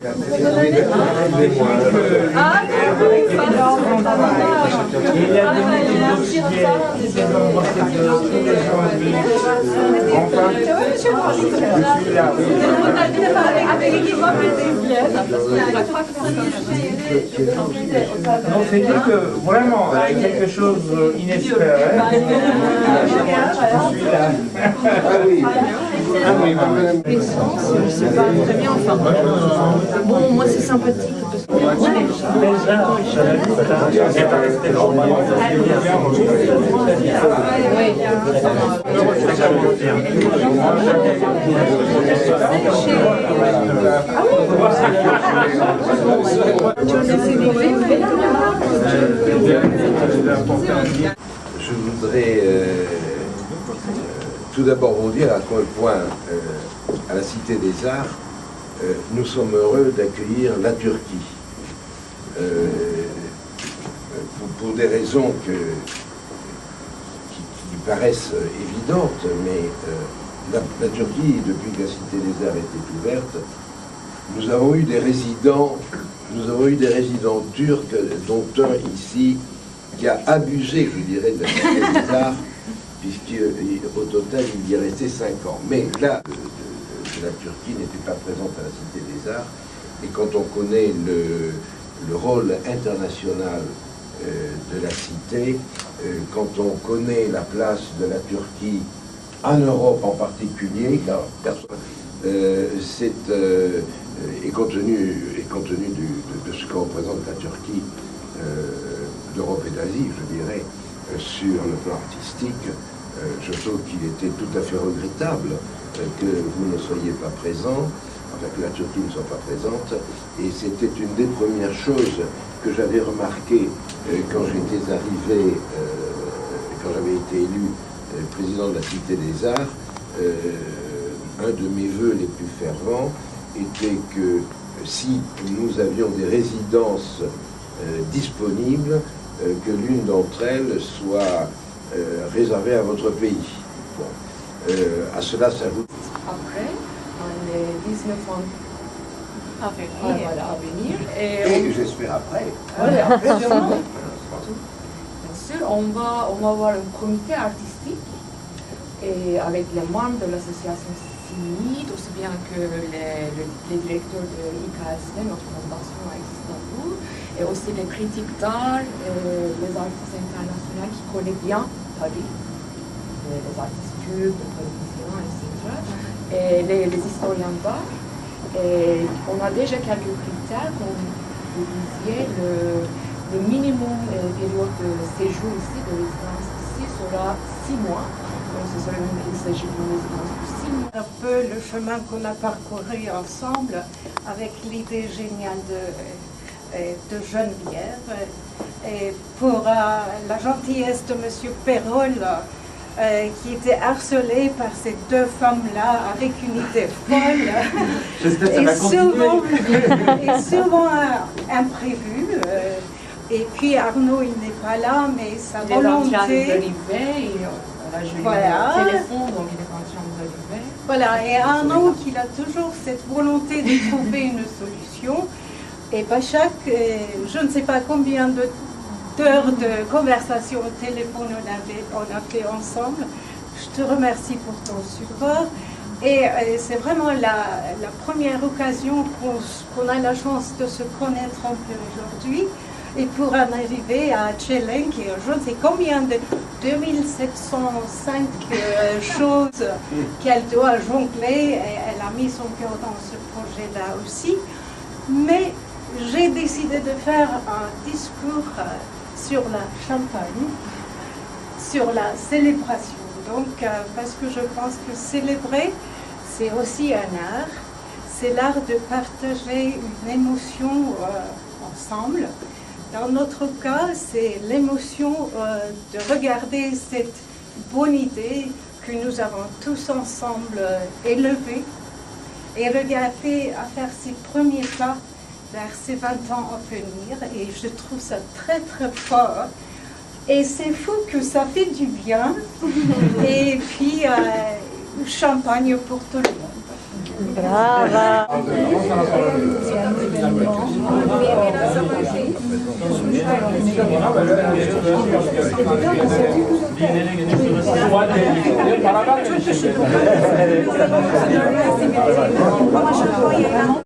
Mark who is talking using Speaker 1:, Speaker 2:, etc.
Speaker 1: Non, c'est dire que vraiment, quelque chose inespéré. Je suis là.
Speaker 2: Ah oui. Ah oui, madame.
Speaker 3: C'est pas très bien, enfin. Bon, moi c'est sympathique.
Speaker 2: Je voudrais tout d'abord vous dire à quel point, à la Cité des Arts, nous sommes heureux d'accueillir la Turquie. Pour des raisons qui paraissent évidentes, mais la Turquie, depuis que la Cité des Arts était ouverte, nous avons eu des résidents turcs, dont un ici qui a abusé, je dirais, de la Cité des Arts, puisqu'au total, il y est resté 5 ans. Mais là, la Turquie n'était pas présente à la Cité des Arts, et quand on connaît le rôle international de la Cité, quand on connaît la place de la Turquie en Europe en particulier, car et compte tenu de ce que représente la Turquie d'Europe et d'Asie, je dirais, sur le plan artistique, je trouve qu'il était tout à fait regrettable que vous ne soyez pas présent, enfin que la Turquie ne soit pas présente, et c'était une des premières choses que j'avais remarqué quand j'étais arrivé, quand j'avais été élu président de la Cité des Arts. Un de mes vœux les plus fervents était que si nous avions des résidences disponibles, que l'une d'entre elles soit réservée à votre pays. Bon. À cela s'ajoute...
Speaker 3: Après, en 19 ans à venir.
Speaker 2: Et j'espère après.
Speaker 3: Oui, après, sûrement. Bien sûr, on va avoir un comité artistique et avec les membres de l'association CIMID, aussi bien que les directeurs de IKSV, notre fondation à Istanbul, et aussi les critiques d'art, les artistes internationaux qui connaissent bien Paris, les artistes turcs, les politiciens, etc., et les historiens d'art. Et on a déjà quelques critères, comme vous disiez, le minimum période de séjour ici, de résidence ici, sera 6 mois. Donc ce sera il s'agit d'une résidence de 6 mois.
Speaker 4: Un peu le chemin qu'on a parcouru ensemble avec l'idée géniale de Geneviève. Et pour la gentillesse de M. Perrol, qui était harcelé par ces deux femmes-là avec une idée folle et souvent imprévue. Et puis Arnaud, il n'est pas là, mais sa volonté...
Speaker 3: Voilà. Téléphone, donc il est en train d'arriver.
Speaker 4: Voilà, et Arnaud, qu'il a toujours cette volonté de trouver une solution. Et Başak, je ne sais pas combien d'heures de conversation au téléphone on a fait ensemble. Je te remercie pour ton support. Et c'est vraiment la première occasion qu'on a la chance de se connaître un peu aujourd'hui. Et pour en arriver à Çelenk, qui je ne sais combien de 2705 choses qu'elle doit jongler, et elle a mis son cœur dans ce projet-là aussi. Mais j'ai décidé de faire un discours sur la Champagne, sur la célébration. Donc, parce que je pense que célébrer, c'est aussi un art. C'est l'art de partager une émotion ensemble. Dans notre cas, c'est l'émotion de regarder cette bonne idée que nous avons tous ensemble élevée et regarder à faire ses premiers pas vers ces 20 ans à venir. Et je trouve ça très très fort. Et c'est fou que ça fait du bien. Et puis, champagne pour tout le monde.
Speaker 5: Brava!
Speaker 1: Ona böyle para vermemiş.